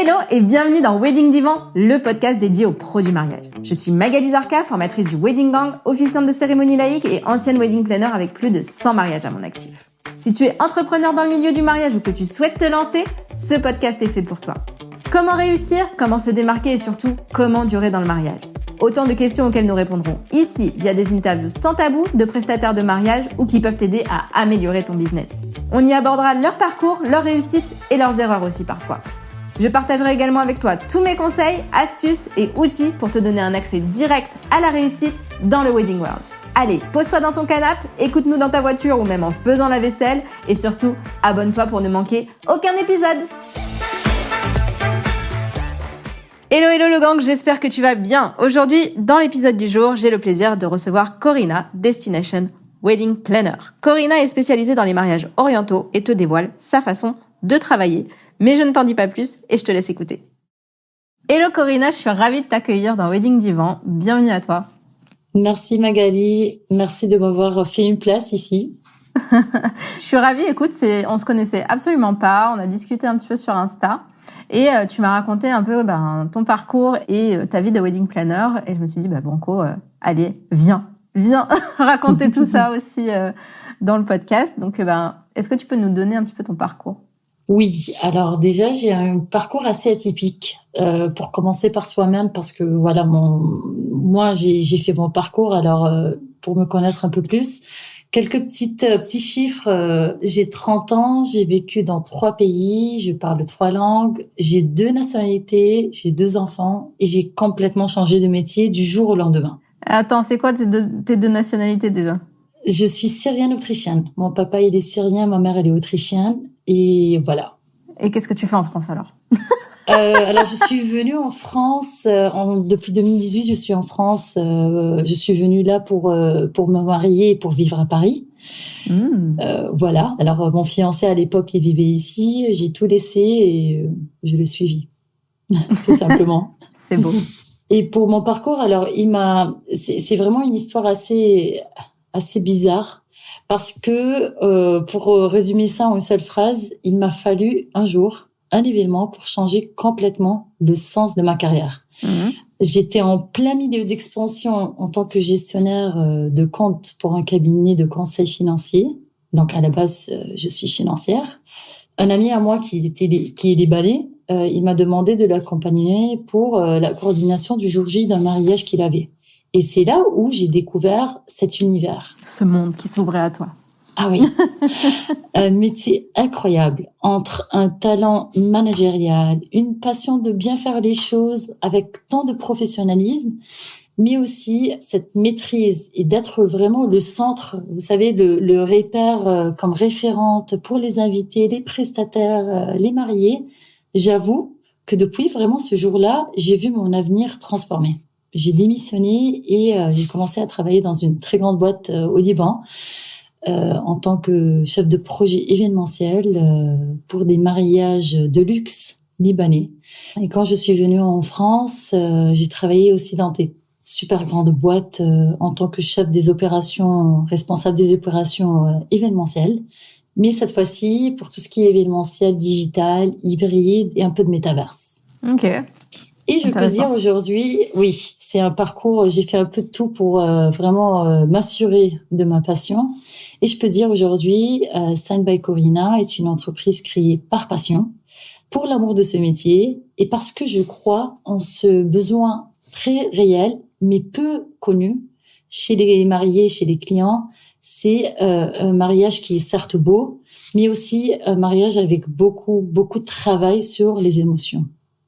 Hello et bienvenue dans Wedding Divan, le podcast dédié aux pros du mariage. Je suis Magali Zarka, formatrice du Wedding Gang, officiante de cérémonie laïque et ancienne wedding planner avec plus de 100 mariages à mon actif. Si tu es entrepreneur dans le milieu du mariage ou que tu souhaites te lancer, ce podcast est fait pour toi. Comment réussir, comment se démarquer et surtout, comment durer dans le mariage? Autant de questions auxquelles nous répondrons ici via des interviews sans tabou de prestataires de mariage ou qui peuvent t'aider à améliorer ton business. On y abordera leur parcours, leurs réussites et leurs erreurs aussi parfois. Je partagerai également avec toi tous mes conseils, astuces et outils pour te donner un accès direct à la réussite dans le Wedding World. Allez, pose-toi dans ton canapé, écoute-nous dans ta voiture ou même en faisant la vaisselle et surtout, abonne-toi pour ne manquer aucun épisode. Hello le gang, j'espère que tu vas bien. Aujourd'hui, dans l'épisode du jour, j'ai le plaisir de recevoir Corinna, Destination Wedding Planner. Corinna est spécialisée dans les mariages orientaux et te dévoile sa façon de travailler. Mais je ne t'en dis pas plus et je te laisse écouter. Hello Corinna, je suis ravie de t'accueillir dans Wedding Divan. Bienvenue à toi. Merci Magali, merci de m'avoir fait une place ici. Je suis ravie, écoute, on se connaissait absolument pas, on a discuté un petit peu sur Insta et tu m'as raconté un peu ton parcours et ta vie de wedding planner et je me suis dit Banco, allez, viens raconter tout ça aussi dans le podcast. Donc est-ce que tu peux nous donner un petit peu ton parcours? Oui, alors déjà j'ai un parcours assez atypique pour commencer par soi-même parce que voilà moi j'ai fait mon parcours. Alors pour me connaître un peu plus, quelques petits chiffres. J'ai 30 ans, j'ai vécu dans 3 pays, je parle 3 langues, j'ai 2 nationalités, j'ai 2 enfants et j'ai complètement changé de métier du jour au lendemain. Attends, c'est quoi tes deux nationalités déjà? Je suis syrienne-autrichienne. Mon papa il est syrien, ma mère elle est autrichienne. Et voilà. Et qu'est-ce que tu fais en France alors? Alors je suis venue en France depuis 2018. Je suis en France. Je suis venue là pour me marier et pour vivre à Paris. Voilà. Alors mon fiancé à l'époque il vivait ici. J'ai tout laissé et je l'ai suivi, tout simplement. C'est beau. Et pour mon parcours, alors c'est vraiment une histoire assez bizarre. Parce que, pour résumer ça en une seule phrase, il m'a fallu un jour, un événement pour changer complètement le sens de ma carrière. J'étais en plein milieu d'expansion en tant que gestionnaire de compte pour un cabinet de conseil financier. Donc, à la base, je suis financière. Un ami à moi qui est libanais, il m'a demandé de l'accompagner pour la coordination du jour J d'un mariage qu'il avait. Et c'est là où j'ai découvert cet univers. Ce monde qui s'ouvrait à toi. Ah oui. Un métier incroyable, entre un talent managérial, une passion de bien faire les choses avec tant de professionnalisme, mais aussi cette maîtrise et d'être vraiment le centre, vous savez, le repère comme référente pour les invités, les prestataires, les mariés. J'avoue que depuis vraiment ce jour-là, j'ai vu mon avenir transformé. J'ai démissionné et j'ai commencé à travailler dans une très grande boîte au Liban en tant que chef de projet événementiel pour des mariages de luxe libanais. Et quand je suis venue en France, j'ai travaillé aussi dans des super grandes boîtes en tant que chef des opérations, responsable des opérations événementielles. Mais cette fois-ci, pour tout ce qui est événementiel, digital, hybride et un peu de métaverse. Ok. Et je peux dire aujourd'hui, oui, c'est un parcours, j'ai fait un peu de tout pour vraiment m'assurer de ma passion. Et je peux dire aujourd'hui, Signed by Corinna est une entreprise créée par passion, pour l'amour de ce métier et parce que je crois en ce besoin très réel, mais peu connu chez les mariés, chez les clients. C'est un mariage qui est certes beau, mais aussi un mariage avec beaucoup de travail sur les émotions.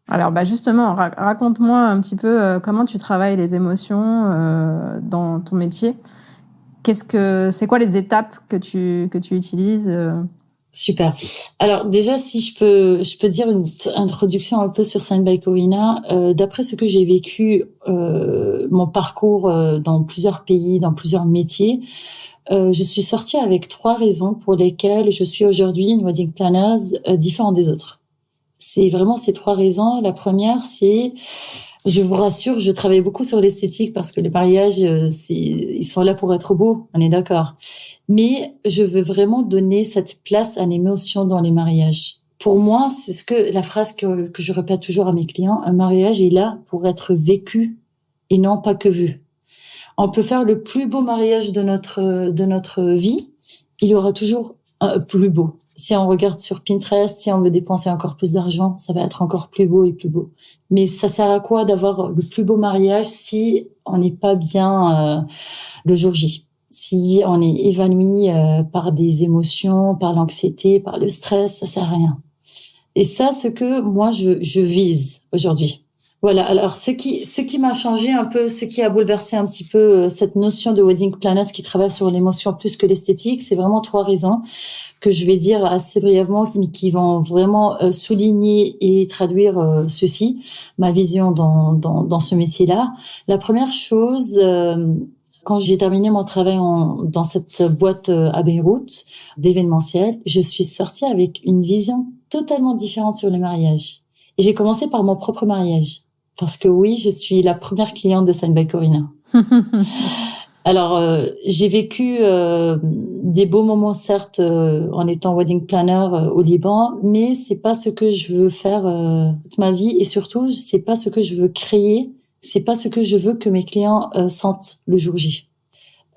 Alors justement, raconte-moi un petit peu comment tu travailles les émotions dans ton métier. C'est quoi les étapes que tu utilises? Super. Alors déjà, si je peux dire une introduction un peu sur Signed by Corinna. D'après ce que j'ai vécu, mon parcours dans plusieurs pays, dans plusieurs métiers, je suis sortie avec 3 raisons pour lesquelles je suis aujourd'hui une wedding planner différente des autres. C'est vraiment ces 3 raisons. La première, c'est, je vous rassure, je travaille beaucoup sur l'esthétique parce que les mariages, ils sont là pour être beaux, on est d'accord. Mais je veux vraiment donner cette place à l'émotion dans les mariages. Pour moi, c'est la phrase que je répète toujours à mes clients, un mariage est là pour être vécu et non pas que vu. On peut faire le plus beau mariage de notre vie, il y aura toujours un plus beau. Si on regarde sur Pinterest, si on veut dépenser encore plus d'argent, ça va être encore plus beau et plus beau. Mais ça sert à quoi d'avoir le plus beau mariage si on n'est pas bien le jour J? Si on est évanoui par des émotions, par l'anxiété, par le stress, ça sert à rien. Et ça, ce que moi je vise aujourd'hui. Voilà. Alors, ce qui m'a changé un peu, ce qui a bouleversé un petit peu cette notion de wedding planner qui travaille sur l'émotion plus que l'esthétique, c'est vraiment 3 raisons que je vais dire assez brièvement, mais qui vont vraiment souligner et traduire ceci, ma vision dans ce métier-là. La première chose, quand j'ai terminé mon travail dans cette boîte à Beyrouth d'événementiel, je suis sortie avec une vision totalement différente sur le mariage. Et j'ai commencé par mon propre mariage. Parce que oui, je suis la première cliente de Sign by Corina. Alors, j'ai vécu des beaux moments, certes, en étant wedding planner au Liban, mais c'est pas ce que je veux faire toute ma vie, et surtout, c'est pas ce que je veux créer, c'est pas ce que je veux que mes clients sentent le jour J.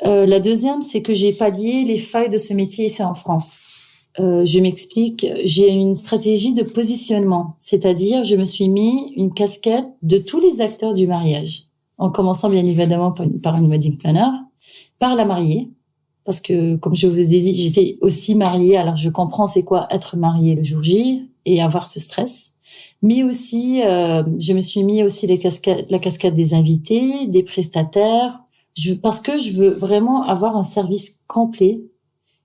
La deuxième, c'est que j'ai pallié les failles de ce métier ici en France. Je m'explique, j'ai une stratégie de positionnement, c'est-à-dire je me suis mis une casquette de tous les acteurs du mariage, en commençant bien évidemment par une wedding planner, par la mariée, parce que comme je vous ai dit, j'étais aussi mariée, alors je comprends c'est quoi être mariée le jour J et avoir ce stress, mais aussi je me suis mis aussi la casquette des invités, des prestataires, parce que je veux vraiment avoir un service complet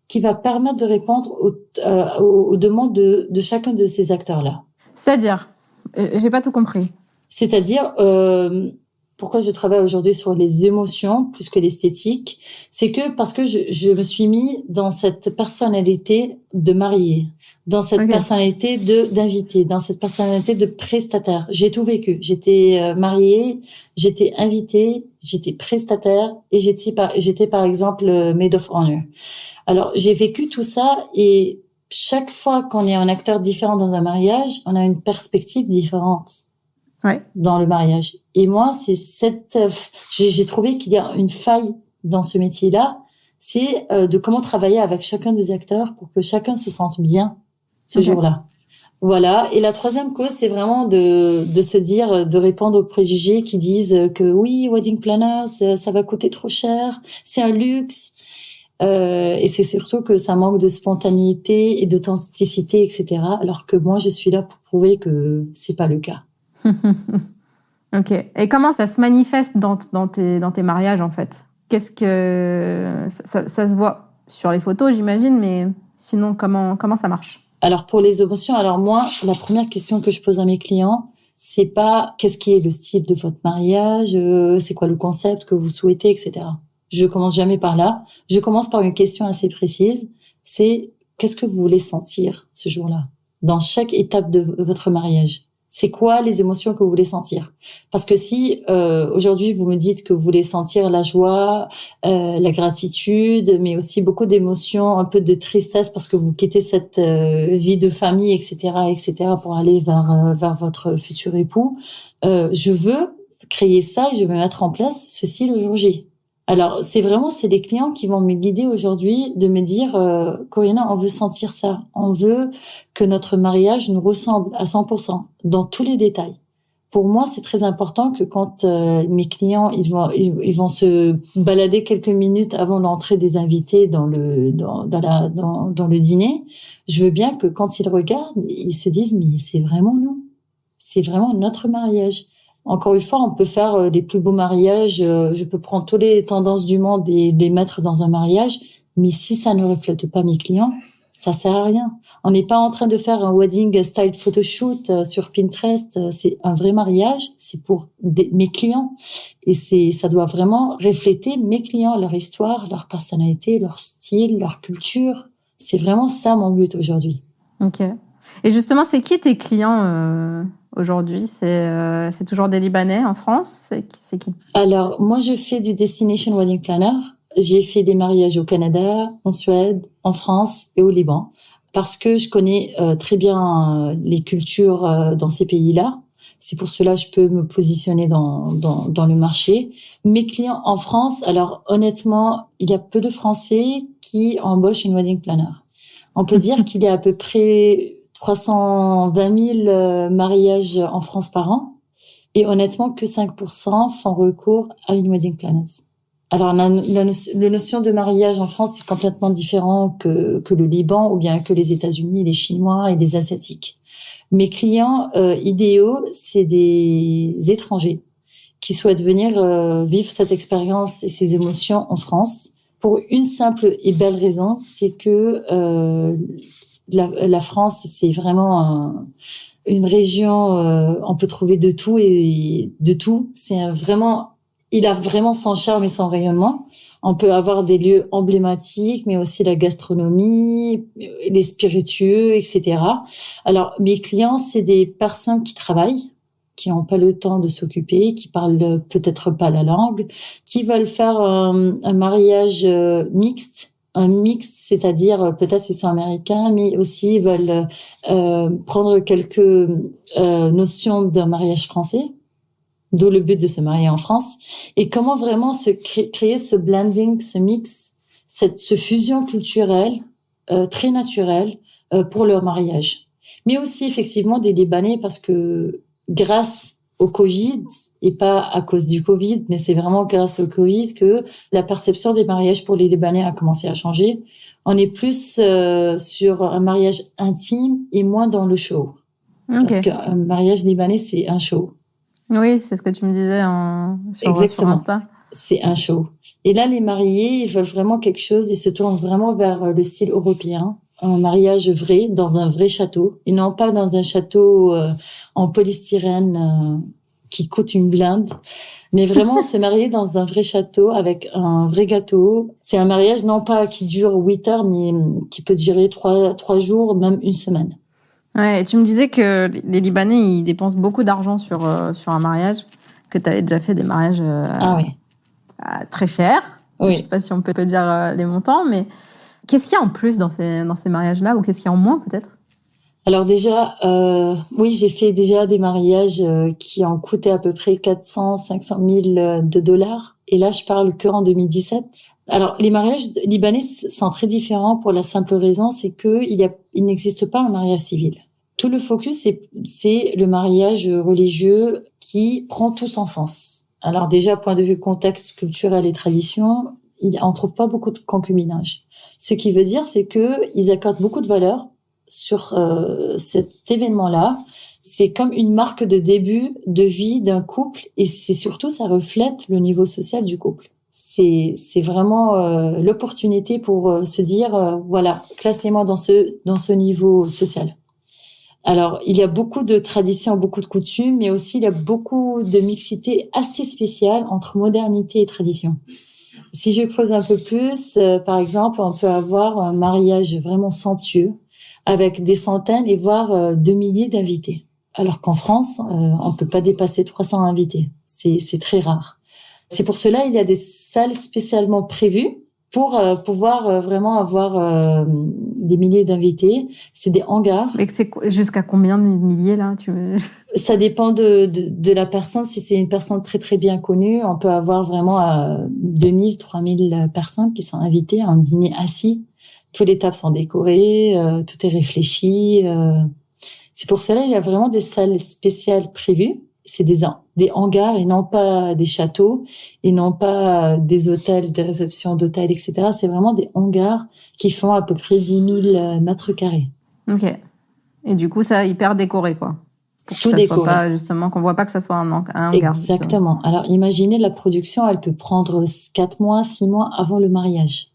qui va permettre de répondre aux demandes de chacun de ces acteurs-là. C'est-à-dire, j'ai pas tout compris. C'est-à-dire, pourquoi je travaille aujourd'hui sur les émotions plus que l'esthétique, c'est que parce que je me suis mis dans cette personnalité de mariée, dans cette personnalité d'invité, dans cette personnalité de prestataire. J'ai tout vécu. J'étais mariée, j'étais invitée, j'étais prestataire et j'étais par exemple maid of honor. Alors, j'ai vécu tout ça et chaque fois qu'on est un acteur différent dans un mariage, on a une perspective différente dans le mariage. Et moi, j'ai trouvé qu'il y a une faille dans ce métier-là, c'est de comment travailler avec chacun des acteurs pour que chacun se sente bien ce jour-là. Voilà. Et la troisième cause, c'est vraiment de se dire, de répondre aux préjugés qui disent que oui, wedding planner, ça va coûter trop cher, c'est un luxe. Et c'est surtout que ça manque de spontanéité et d'authenticité, etc. Alors que moi, je suis là pour prouver que c'est pas le cas. Ok. Et comment ça se manifeste dans tes mariages, en fait? Qu'est-ce que ça se voit sur les photos, j'imagine, mais sinon, comment ça marche? Alors, pour les émotions, moi, la première question que je pose à mes clients, c'est pas qu'est-ce qui est le style de votre mariage, c'est quoi le concept que vous souhaitez, etc. Je commence jamais par là. Je commence par une question assez précise. C'est qu'est-ce que vous voulez sentir ce jour-là, dans chaque étape de votre mariage? C'est quoi les émotions que vous voulez sentir? Parce que si aujourd'hui vous me dites que vous voulez sentir la joie, la gratitude, mais aussi beaucoup d'émotions, un peu de tristesse parce que vous quittez cette vie de famille, etc., pour aller vers votre futur époux, je veux créer ça et je vais mettre en place ceci le jour J. Alors, c'est les clients qui vont me guider aujourd'hui de me dire, Corina, on veut sentir ça. On veut que notre mariage nous ressemble à 100%, dans tous les détails. Pour moi, c'est très important que quand mes clients, ils vont se balader quelques minutes avant l'entrée des invités dans le dîner, je veux bien que quand ils regardent, ils se disent, mais c'est vraiment nous. C'est vraiment notre mariage. Encore une fois, on peut faire les plus beaux mariages. Je peux prendre toutes les tendances du monde et les mettre dans un mariage. Mais si ça ne reflète pas mes clients, ça sert à rien. On n'est pas en train de faire un wedding style photoshoot sur Pinterest. C'est un vrai mariage. C'est pour mes clients. Et ça doit vraiment refléter mes clients, leur histoire, leur personnalité, leur style, leur culture. C'est vraiment ça mon but aujourd'hui. Ok. Et justement, c'est qui tes clients aujourd'hui? C'est toujours des Libanais en France? C'est qui? Alors, moi, je fais du Destination Wedding Planner. J'ai fait des mariages au Canada, en Suède, en France et au Liban. parce que je connais très bien les cultures dans ces pays-là. C'est pour cela que je peux me positionner dans le marché. Mes clients en France, alors honnêtement, il y a peu de Français qui embauchent une wedding planner. On peut dire qu'il y a à peu près 320 000 mariages en France par an. Et honnêtement, que 5% font recours à une wedding planner. Alors, la notion de mariage en France est complètement différent que le Liban ou bien que les États-Unis, les Chinois et les Asiatiques. Mes clients idéaux, c'est des étrangers qui souhaitent venir vivre cette expérience et ces émotions en France pour une simple et belle raison, c'est que la France, c'est vraiment une région, on peut trouver de tout et de tout. Il a vraiment son charme et son rayonnement. On peut avoir des lieux emblématiques, mais aussi la gastronomie, les spiritueux, etc. Alors, mes clients, c'est des personnes qui travaillent, qui n'ont pas le temps de s'occuper, qui parlent peut-être pas la langue, qui veulent faire un mariage mixte. Un mixte, c'est-à-dire peut-être ils sont américains, mais aussi ils veulent prendre quelques notions d'un mariage français. D'où le but de se marier en France. Et comment vraiment créer ce blending, ce mix, ce fusion culturelle très naturelle pour leur mariage. Mais aussi effectivement des Libanais parce que grâce au Covid, et pas à cause du Covid, mais c'est vraiment grâce au Covid que la perception des mariages pour les Libanais a commencé à changer. On est plus sur un mariage intime et moins dans le show. Okay. Parce qu'un mariage libanais, c'est un show. Oui, c'est ce que tu me disais sur Insta. C'est un show. Et là, les mariés, ils veulent vraiment quelque chose, ils se tournent vraiment vers le style européen, un mariage vrai, dans un vrai château, et non pas dans un château en polystyrène qui coûte une blinde, mais vraiment se marier dans un vrai château avec un vrai gâteau. C'est un mariage non pas qui dure 8 heures, mais qui peut durer 3 jours, même une semaine. Ouais, et tu me disais que les Libanais, ils dépensent beaucoup d'argent sur un mariage, que tu avais déjà fait des mariages très chers. Oui. Je sais pas si on peut te dire les montants, mais qu'est-ce qu'il y a en plus dans ces mariages-là, ou qu'est-ce qu'il y a en moins peut-être? Alors déjà, oui, j'ai fait déjà des mariages qui ont coûté à peu près 400-500 000 $. Et là, je parle que en 2017. Alors, les mariages libanais sont très différents pour la simple raison, c'est que il n'existe pas un mariage civil. Tout le focus, c'est le mariage religieux qui prend tout son sens. Alors déjà, point de vue contexte culturel et tradition, on trouve pas beaucoup de concubinage. Ce qui veut dire, c'est que ils accordent beaucoup de valeur sur cet événement-là. C'est comme une marque de début de vie d'un couple, et c'est surtout, ça reflète le niveau social du couple. C'est vraiment l'opportunité pour se dire, voilà, classez-moi dans ce niveau social. Alors, il y a beaucoup de traditions, beaucoup de coutumes, mais aussi il y a beaucoup de mixité assez spéciale entre modernité et tradition. Si je creuse un peu plus, par exemple, on peut avoir un mariage vraiment somptueux avec des centaines et voire 2 milliers d'invités. Alors qu'en France, on peut pas dépasser 300 invités. C'est très rare. C'est pour cela il y a des salles spécialement prévues pour pouvoir vraiment avoir des milliers d'invités. C'est des hangars. Et c'est jusqu'à combien de milliers là Ça dépend de la personne. Si c'est une personne très très bien connue, on peut avoir vraiment 2000, 3000 personnes qui sont invitées à un dîner assis. Toutes les tables sont décorées, tout est réfléchi. C'est pour cela il y a vraiment des salles spéciales prévues. C'est des hangars et non pas des châteaux et non pas des hôtels, des réceptions d'hôtels, etc. C'est vraiment des hangars qui font à peu près 10 000 mètres carrés. Ok. Et du coup, ça hyper décoré, quoi. Pour que tout décoré. Soit pas, justement, qu'on voit pas que ça soit un hangar. Exactement. Alors, imaginez la production, elle peut prendre 4 mois, 6 mois avant le mariage.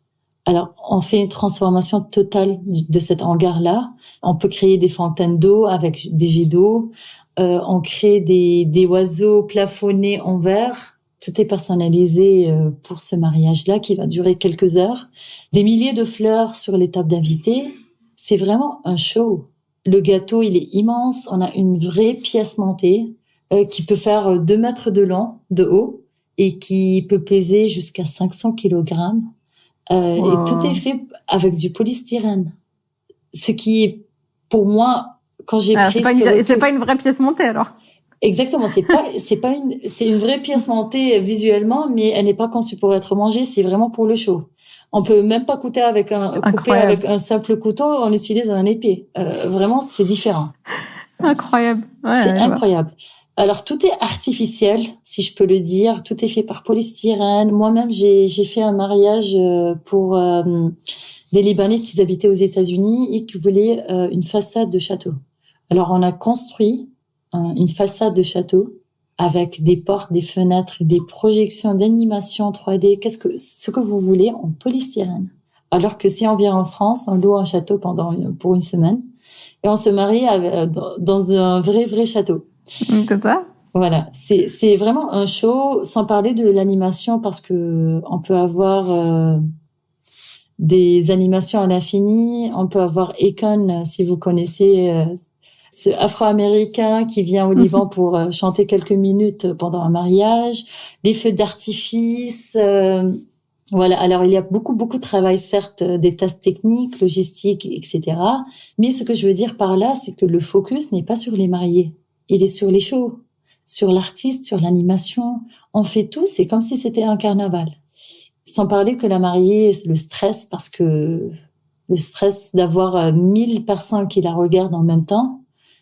Alors, on fait une transformation totale de cet hangar-là. On peut créer des fontaines d'eau avec des jets d'eau. On crée des oiseaux plafonnés en verre. Tout est personnalisé pour ce mariage-là qui va durer quelques heures. Des milliers de fleurs sur les tables d'invités. C'est vraiment un show. Le gâteau, il est immense. On a une vraie pièce montée qui peut faire 2 mètres de long, de haut, et qui peut peser jusqu'à 500 kilogrammes. Wow. Et tout est fait avec du polystyrène. Ce qui, pour moi, quand j'ai Alors, pris c'est pas une vraie pièce montée, alors. Exactement, c'est une vraie pièce montée visuellement, mais elle n'est pas conçue pour être mangée, c'est vraiment pour le show. On peut même pas couper avec un simple couteau, on utilise un épée. Vraiment, c'est différent. Incroyable. Ouais, c'est incroyable. Alors, tout est artificiel, si je peux le dire. Tout est fait par polystyrène. Moi-même, j'ai fait un mariage pour des Libanais qui habitaient aux États-Unis et qui voulaient une façade de château. Alors, on a construit une façade de château avec des portes, des fenêtres, des projections d'animation 3D, ce que vous voulez en polystyrène. Alors que si on vient en France, on loue un château pour une semaine et on se marie dans un vrai château. C'est ça? Voilà, c'est vraiment un show, sans parler de l'animation, parce que on peut avoir des animations à l'infini. On peut avoir Akon, si vous connaissez, ce Afro-Américain qui vient au Liban pour chanter quelques minutes pendant un mariage, les feux d'artifice. Voilà. Alors, il y a beaucoup de travail, certes, des tests techniques, logistiques, etc. Mais ce que je veux dire par là, c'est que le focus n'est pas sur les mariés. Il est sur les shows, sur l'artiste, sur l'animation. On fait tout, c'est comme si c'était un carnaval. Sans parler que la mariée, le stress, parce que le stress d'avoir 1000 personnes qui la regardent en même temps,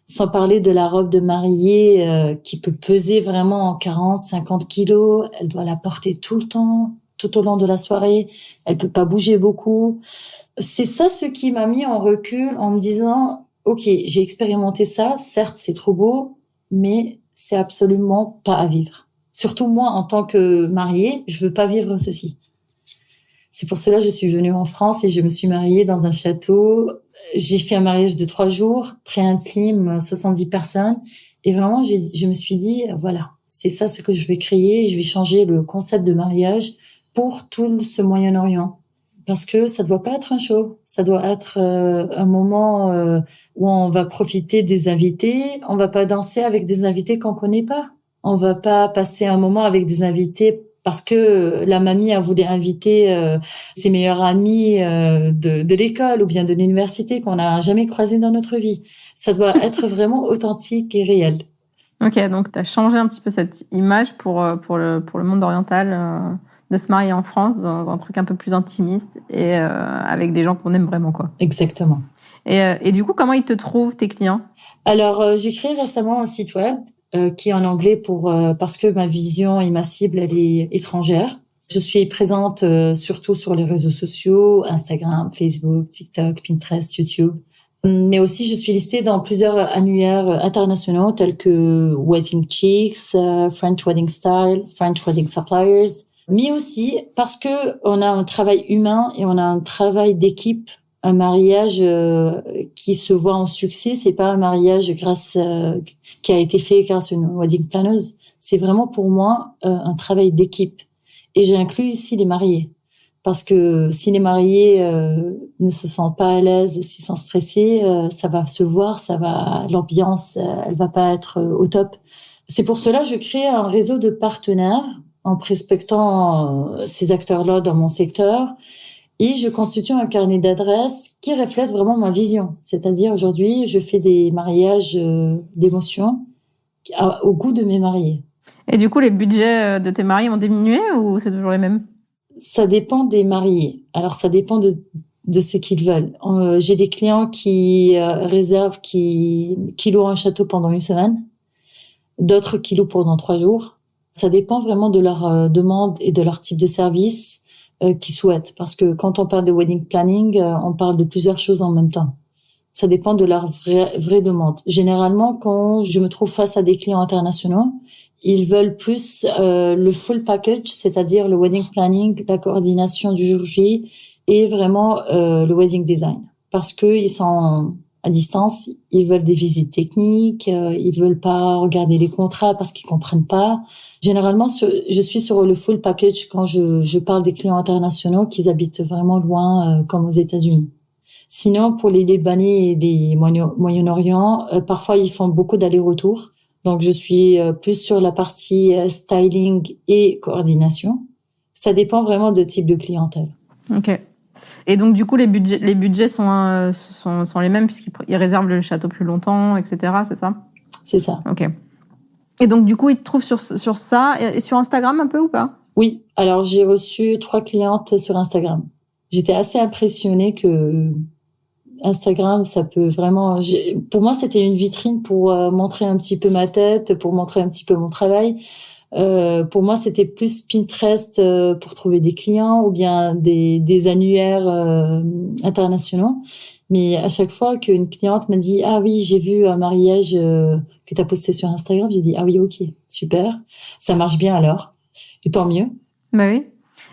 sans parler de la robe de mariée qui peut peser vraiment 40, 50 kilos. Elle doit la porter tout le temps, tout au long de la soirée. Elle peut pas bouger beaucoup. C'est ça ce qui m'a mis en recul en me disant, OK, j'ai expérimenté ça. Certes, c'est trop beau, mais c'est absolument pas à vivre. Surtout moi, en tant que mariée, je veux pas vivre ceci. C'est pour cela que je suis venue en France et je me suis mariée dans un château. J'ai fait un mariage de 3 jours, très intime, 70 personnes. Et vraiment, je me suis dit, voilà, c'est ça ce que je vais créer. Et je vais changer le concept de mariage pour tout ce Moyen-Orient. Parce que ça doit pas être un show. Ça doit être un moment où on va profiter des invités. On va pas danser avec des invités qu'on connaît pas. On va pas passer un moment avec des invités parce que la mamie a voulu inviter ses meilleurs amis de l'école ou bien de l'université qu'on n'a jamais croisé dans notre vie. Ça doit être vraiment authentique et réel. Ok, donc tu as changé un petit peu cette image pour le monde oriental, de se marier en France dans un truc un peu plus intimiste et avec des gens qu'on aime vraiment, quoi. Exactement. Et du coup, comment ils te trouvent, tes clients? Alors, j'ai créé récemment un site web qui est en anglais parce que ma vision et ma cible, elle est étrangère. Je suis présente surtout sur les réseaux sociaux, Instagram, Facebook, TikTok, Pinterest, YouTube. Mais aussi, je suis listée dans plusieurs annuaires internationaux tels que Wedding Chicks, French Wedding Style, French Wedding Suppliers. Mais aussi parce que on a un travail humain et on a un travail d'équipe. Un mariage qui se voit en succès, c'est pas un mariage qui a été fait grâce à une wedding planeuse. C'est vraiment pour moi un travail d'équipe. Et j'inclus ici les mariés. Parce que si les mariés ne se sentent pas à l'aise, s'ils sont stressés, ça va se voir, l'ambiance, elle va pas être au top. C'est pour cela que je crée un réseau de partenaires en prospectant ces acteurs-là dans mon secteur. Et je constitue un carnet d'adresses qui reflète vraiment ma vision. C'est-à-dire, aujourd'hui, je fais des mariages d'émotion au goût de mes mariés. Et du coup, les budgets de tes mariés ont diminué ou c'est toujours les mêmes? Ça dépend des mariés. Alors, ça dépend de ce qu'ils veulent. J'ai des clients qui réservent, qui louent un château pendant une semaine. D'autres qui louent pendant 3 jours. Ça dépend vraiment de leur demande et de leur type de service qu'ils souhaitent. Parce que quand on parle de wedding planning, on parle de plusieurs choses en même temps. Ça dépend de leur vraie demande. Généralement, quand je me trouve face à des clients internationaux, ils veulent plus le full package, c'est-à-dire le wedding planning, la coordination du jour J et vraiment le wedding design. Parce que ils sont à distance, ils veulent des visites techniques, ils veulent pas regarder les contrats parce qu'ils comprennent pas. Généralement, je suis sur le full package quand je parle des clients internationaux qui habitent vraiment loin, comme aux États-Unis. Sinon, pour les Libanais et les Moyen-Orient, parfois ils font beaucoup d'allers-retours. Donc, je suis plus sur la partie styling et coordination. Ça dépend vraiment de type de clientèle. Ok. Et donc, du coup, les budgets sont les mêmes puisqu'ils réservent le château plus longtemps, etc. C'est ça? C'est ça. Ok. Et donc, du coup, ils te trouvent sur ça et sur Instagram un peu ou pas? Oui. Alors, j'ai reçu 3 clientes sur Instagram. J'étais assez impressionnée que Instagram, ça peut vraiment... Pour moi, c'était une vitrine pour montrer un petit peu ma tête, pour montrer un petit peu mon travail. Pour moi, c'était plus Pinterest pour trouver des clients ou bien des annuaires internationaux. Mais à chaque fois qu'une cliente m'a dit « Ah oui, j'ai vu un mariage que tu as posté sur Instagram », j'ai dit « Ah oui, ok, super, ça marche bien alors. Et tant mieux. » Bah oui.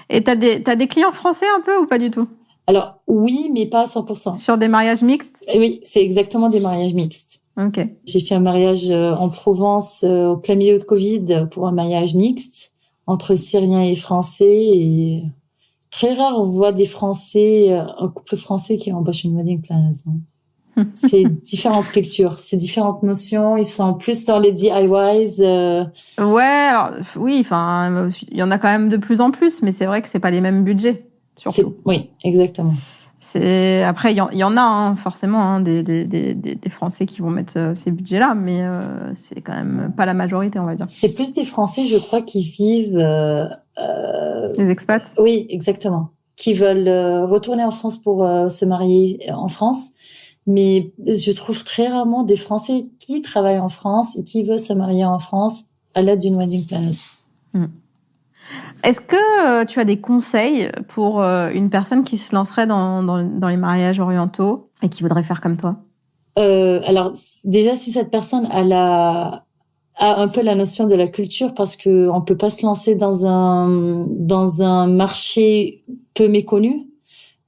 Et t'as des clients français un peu ou pas du tout? Alors oui, mais pas à 100%. Sur des mariages mixtes? Oui, c'est exactement des mariages mixtes. Ok. J'ai fait un mariage en Provence au plein milieu de Covid pour un mariage mixte entre Syriens et Français. Et très rare, on voit des Français, un couple français qui embauche une wedding planner. C'est différentes cultures, c'est différentes notions. Ils sont plus dans les DIYs. Ouais, alors oui, enfin, il y en a quand même de plus en plus, mais c'est vrai que c'est pas les mêmes budgets, surtout. Oui, exactement. Après, il y en a hein, forcément hein, des Français qui vont mettre ces budgets-là, mais c'est quand même pas la majorité, on va dire. C'est plus des Français, je crois, qui vivent. Les expats. Oui, exactement. Qui veulent retourner en France pour se marier en France. Mais je trouve très rarement des Français qui travaillent en France et qui veulent se marier en France à l'aide d'une wedding planner. Est-ce que tu as des conseils pour une personne qui se lancerait dans les mariages orientaux et qui voudrait faire comme toi? Alors, déjà, si cette personne a un peu la notion de la culture, parce que on peut pas se lancer dans un marché peu méconnu.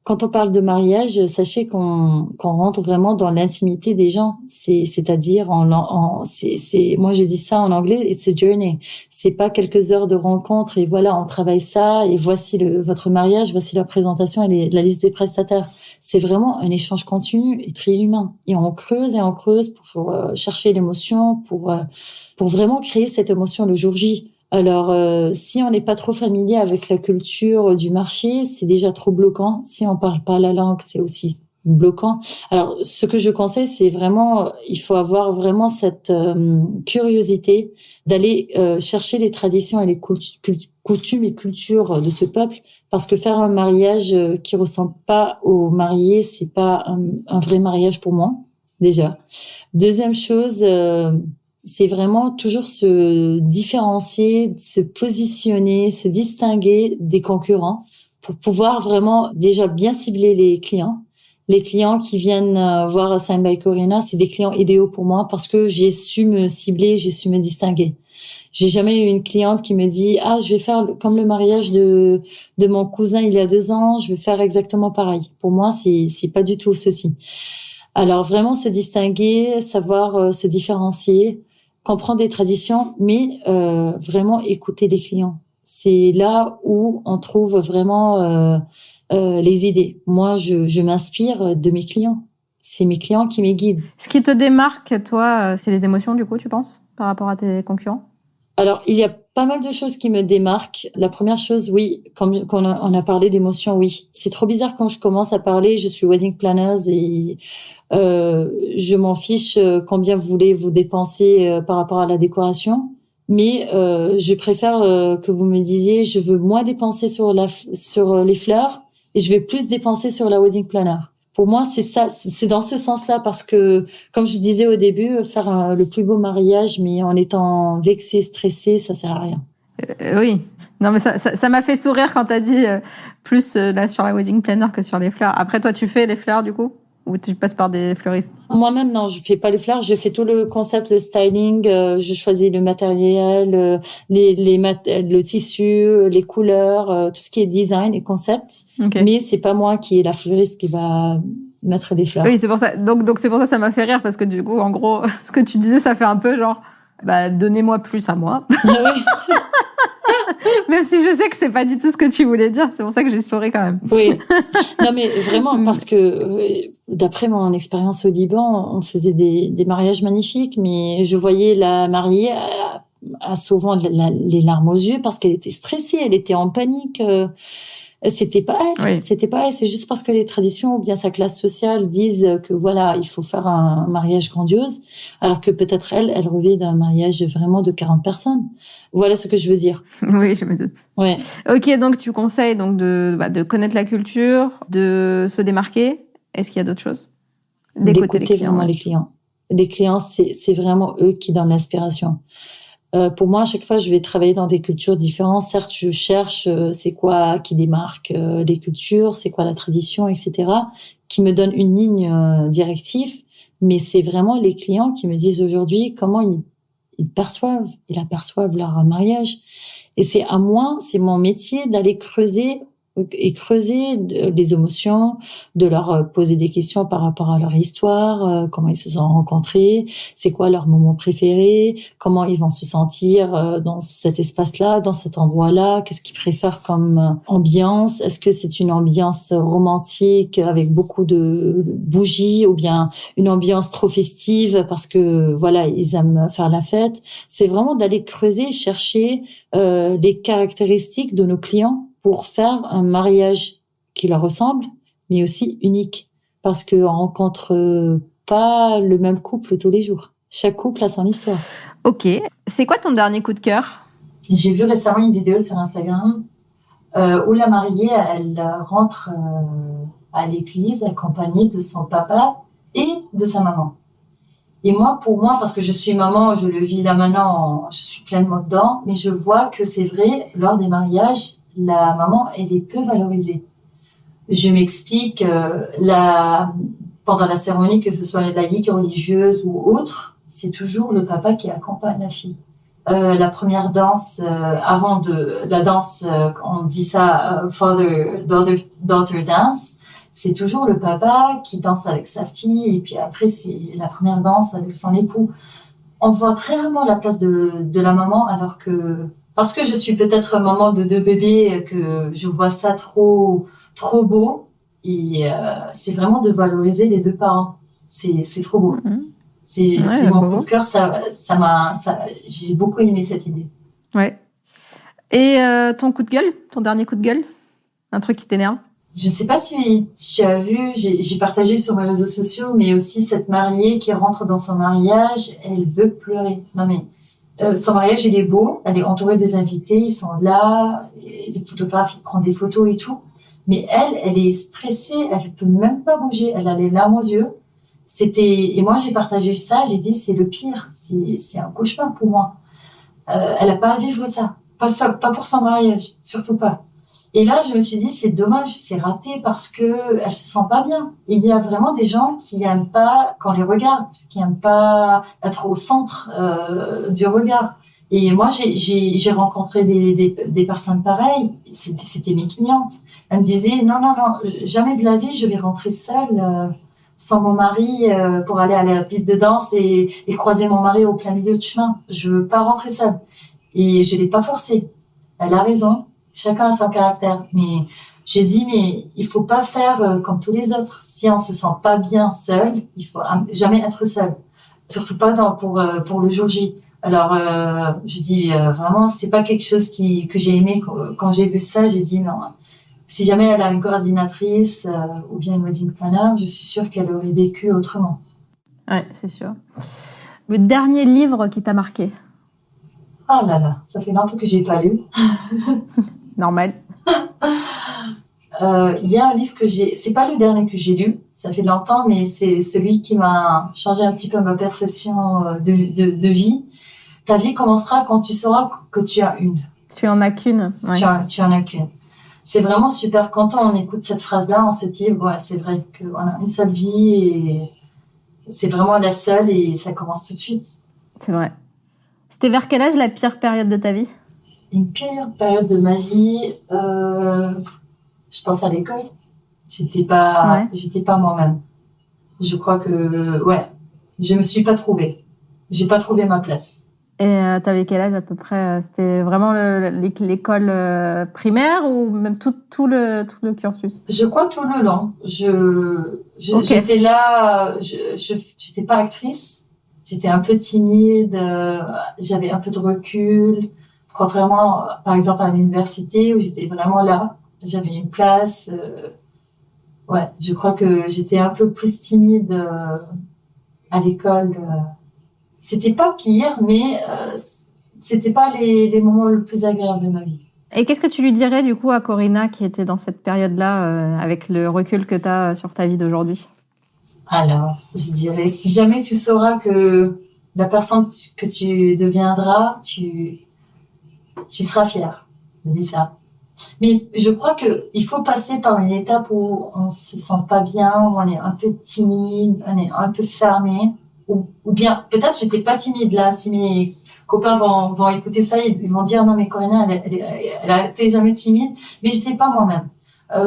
Quand on parle de mariage, sachez qu'on rentre vraiment dans l'intimité des gens. C'est-à-dire moi je dis ça en anglais, it's a journey. C'est pas quelques heures de rencontre et voilà, on travaille ça et voici votre mariage, voici la présentation et la liste des prestataires. C'est vraiment un échange continu et très humain. Et on creuse pour chercher l'émotion, pour vraiment créer cette émotion le jour J. Alors, si on n'est pas trop familier avec la culture du marché, c'est déjà trop bloquant. Si on parle pas la langue, c'est aussi bloquant. Alors, ce que je conseille, c'est vraiment, il faut avoir vraiment cette curiosité d'aller chercher les traditions et les coutumes et cultures de ce peuple, parce que faire un mariage qui ressemble pas au marié, c'est pas un vrai mariage pour moi, déjà. Deuxième chose, c'est vraiment toujours se différencier, se positionner, se distinguer des concurrents pour pouvoir vraiment déjà bien cibler les clients. Les clients qui viennent voir Sign by Corina, c'est des clients idéaux pour moi parce que j'ai su me cibler, j'ai su me distinguer. J'ai jamais eu une cliente qui me dit « Ah, je vais faire comme le mariage de mon cousin il y a 2 ans, je vais faire exactement pareil. » Pour moi, c'est pas du tout ceci. Alors vraiment se distinguer, savoir se différencier, comprendre des traditions, mais vraiment écouter les clients. C'est là où on trouve vraiment les idées. Moi, je m'inspire de mes clients. C'est mes clients qui me guident. Ce qui te démarque, toi, c'est les émotions, du coup, tu penses, par rapport à tes concurrents? Alors, il y a pas mal de choses qui me démarquent. La première chose, oui, quand on a parlé d'émotions, oui. C'est trop bizarre quand je commence à parler, je suis wedding planner et je m'en fiche combien vous voulez vous dépenser par rapport à la décoration. Mais je préfère que vous me disiez, je veux moins dépenser sur les fleurs et je vais plus dépenser sur la wedding planner. Pour moi, c'est ça, c'est dans ce sens-là, parce que, comme je disais au début, faire le plus beau mariage, mais en étant vexé, stressé, ça sert à rien. Oui. Non, mais ça m'a fait sourire quand t'as dit plus là sur la wedding planner que sur les fleurs. Après, toi, tu fais les fleurs, du coup? Ou tu passes par des fleuristes? Moi-même, non, je fais pas les fleurs. Je fais tout le concept, le styling. Je choisis le matériel, le tissu, les couleurs, tout ce qui est design et concept. Okay. Mais c'est pas moi qui est la fleuriste qui va mettre les fleurs. Oui, c'est pour ça. Donc c'est pour ça m'a fait rire, parce que du coup, en gros, ce que tu disais, ça fait un peu genre, donnez-moi plus à moi. Ah oui. Même si je sais que c'est pas du tout ce que tu voulais dire, c'est pour ça que j'ai souri quand même. Oui. Non, mais vraiment, parce que d'après mon expérience au Liban, on faisait des mariages magnifiques, mais je voyais la mariée à souvent les larmes aux yeux parce qu'elle était stressée, elle était en panique. C'était pas elle. Oui. C'était pas elle. C'est juste parce que les traditions ou bien sa classe sociale disent que voilà, il faut faire un mariage grandiose, alors que peut-être elle revient d'un mariage vraiment de 40 personnes. Voilà ce que je veux dire. Oui, je me doute. Ouais. Ok, donc tu conseilles donc de connaître la culture, de se démarquer. Est-ce qu'il y a d'autres choses? D'écouter les clients. Vraiment les clients. Les clients, c'est vraiment eux qui donnent l'inspiration. Pour moi, à chaque fois, je vais travailler dans des cultures différentes. Certes, je cherche c'est quoi qui démarque les cultures, c'est quoi la tradition, etc., qui me donne une ligne directive. Mais c'est vraiment les clients qui me disent aujourd'hui comment ils aperçoivent leur mariage. Et c'est à moi, c'est mon métier d'aller creuser les émotions, de leur poser des questions par rapport à leur histoire, comment ils se sont rencontrés, c'est quoi leur moment préféré, comment ils vont se sentir dans cet espace-là, dans cet endroit-là, qu'est-ce qu'ils préfèrent comme ambiance, est-ce que c'est une ambiance romantique avec beaucoup de bougies ou bien une ambiance trop festive parce que voilà, ils aiment faire la fête. C'est vraiment d'aller creuser, chercher les caractéristiques de nos clients pour faire un mariage qui leur ressemble, mais aussi unique. Parce qu'on rencontre pas le même couple tous les jours. Chaque couple a son histoire. Ok. C'est quoi ton dernier coup de cœur? J'ai vu récemment une vidéo sur Instagram où la mariée, elle rentre à l'église accompagnée de son papa et de sa maman. Et moi, pour moi, parce que je suis maman, je le vis là maintenant, je suis pleinement dedans, mais je vois que c'est vrai, lors des mariages, la maman, elle est peu valorisée. Je m'explique, pendant la cérémonie, que ce soit laïque, religieuse ou autre, c'est toujours le papa qui accompagne la fille. La première danse, avant de la danse, on dit ça father-daughter dance, c'est toujours le papa qui danse avec sa fille, et puis après, c'est la première danse avec son époux. On voit très rarement la place de la maman, alors que parce que je suis peut-être maman de 2 bébés, que je vois ça trop beau. Et c'est vraiment de valoriser les 2 parents. C'est trop beau. Mm-hmm. C'est mon coup de cœur. J'ai beaucoup aimé cette idée. Ouais. Et ton coup de gueule, ton dernier coup de gueule, un truc qui t'énerve? Je sais pas si tu as vu, j'ai partagé sur mes réseaux sociaux, mais aussi cette mariée qui rentre dans son mariage, elle veut pleurer. Non mais son mariage, il est beau, elle est entourée des invités, ils sont là, les photographes, ils prennent des photos et tout. Mais elle est stressée, elle peut même pas bouger, elle a les larmes aux yeux. Et moi, j'ai partagé ça, j'ai dit, c'est le pire, c'est un cauchemar pour moi. Elle a pas à vivre ça. Pas pour son mariage, surtout pas. Et là, je me suis dit, c'est dommage, c'est raté parce que elle se sent pas bien. Il y a vraiment des gens qui aiment pas qu'on les regarde, qui aiment pas être au centre du regard. Et moi, j'ai rencontré des personnes pareilles. C'était mes clientes. Elles me disaient, non, jamais de la vie, je vais rentrer seule sans mon mari pour aller à la piste de danse et croiser mon mari au plein milieu de chemin. Je veux pas rentrer seule. Et je l'ai pas forcée. Elle a raison. Chacun a son caractère. Mais j'ai dit, mais il faut pas faire comme tous les autres. Si on se sent pas bien seul, il faut jamais être seul. Surtout pas pour le jour J. Alors, je dis vraiment, c'est pas quelque chose que j'ai aimé. Quand j'ai vu ça, j'ai dit non. Si jamais elle a une coordinatrice ou bien une wedding planner, je suis sûre qu'elle aurait vécu autrement. Ouais, c'est sûr. Le dernier livre qui t'a marqué? Oh là là, ça fait longtemps que j'ai pas lu. Normal. Il y a un livre c'est pas le dernier que j'ai lu, ça fait longtemps, mais c'est celui qui m'a changé un petit peu ma perception de vie. Ta vie commencera quand tu sauras que tu as une. Tu en as qu'une. Ouais. Tu en as qu'une. C'est vraiment super. Quand on écoute cette phrase-là, on se dit, ouais, c'est vrai qu'on a une seule vie et c'est vraiment la seule et ça commence tout de suite. C'est vrai. C'était vers quel âge la pire période de ta vie? Une pire période de ma vie, je pense à l'école. J'étais pas moi-même. Je crois que, je me suis pas trouvée. J'ai pas trouvé ma place. Et t'avais quel âge à peu près? C'était vraiment l'école primaire ou même tout le cursus? Je crois tout le long. Okay. J'étais là, j'étais pas actrice. J'étais un peu timide. J'avais un peu de recul. Contrairement, par exemple, à l'université où j'étais vraiment là. j'avais une place. Ouais, je crois que j'étais un peu plus timide à l'école. C'était pas pire, mais c'était pas les moments les plus agréables de ma vie. Et qu'est-ce que tu lui dirais du coup à Corinna qui était dans cette période-là, avec le recul que tu as sur ta vie d'aujourd'hui? Alors, je dirais, si jamais tu sauras que la personne que tu deviendras, tu seras fière. Je dis ça. Mais je crois que il faut passer par une étape où on se sent pas bien, où on est un peu timide, on est un peu fermé, ou bien peut-être j'étais pas timide là. Si mes copains vont écouter ça, ils vont dire non mais Corinna, elle a été jamais timide, mais j'étais pas moi-même.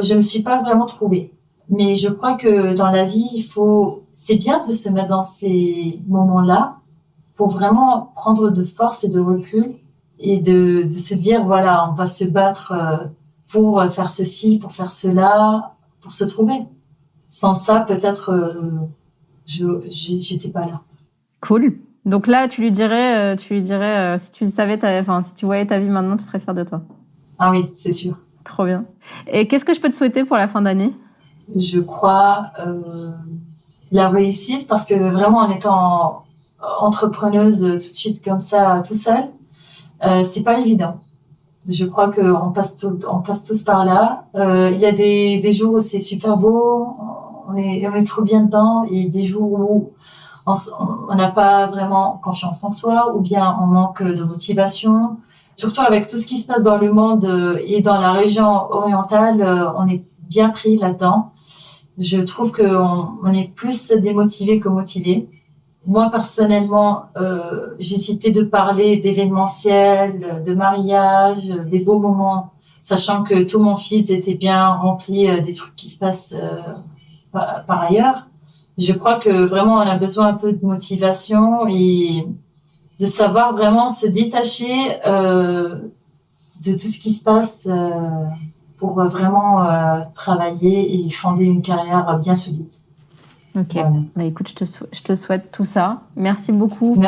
Je me suis pas vraiment trouvée. Mais je crois que dans la vie, c'est bien de se mettre dans ces moments-là pour vraiment prendre de force et de recul et de se dire, voilà, on va se battre pour faire ceci, pour faire cela, pour se trouver. Sans ça, peut-être, j'étais pas là. Cool. Donc là, tu lui dirais, si tu savais, si tu voyais ta vie maintenant, tu serais fière de toi. Ah oui, c'est sûr. Trop bien. Et qu'est-ce que je peux te souhaiter pour la fin d'année? Je crois la réussite, parce que vraiment en étant entrepreneuse tout de suite comme ça, tout seul, c'est pas évident. Je crois qu'on passe tous par là. Il y a des jours où c'est super beau, on est trop bien dedans, et des jours où on n'a pas vraiment confiance en soi, ou bien on manque de motivation. Surtout avec tout ce qui se passe dans le monde et dans la région orientale, on est bien pris là-dedans. Je trouve qu'on est plus démotivé que motivé. Moi, personnellement, j'ai cité de parler d'événementiel, de mariage, des beaux moments, sachant que tout mon feed était bien rempli des trucs qui se passent par ailleurs. Je crois que vraiment, on a besoin un peu de motivation et de savoir vraiment se détacher de tout ce qui se passe pour vraiment travailler et fonder une carrière bien solide. Ok. Voilà. Bah, écoute, je te souhaite tout ça. Merci beaucoup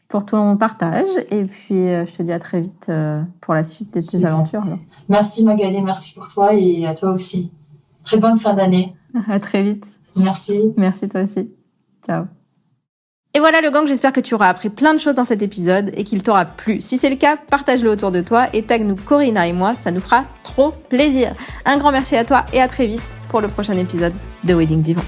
pour ton partage. Et puis, je te dis à très vite pour la suite de tes aventures. Alors. Merci Magali, merci pour toi et à toi aussi. Très bonne fin d'année. À très vite. Merci. Merci toi aussi. Ciao. Et voilà le gang, j'espère que tu auras appris plein de choses dans cet épisode et qu'il t'aura plu. Si c'est le cas, partage-le autour de toi et tag-nous Corinna et moi, ça nous fera trop plaisir. Un grand merci à toi et à très vite pour le prochain épisode de Wedding Divan.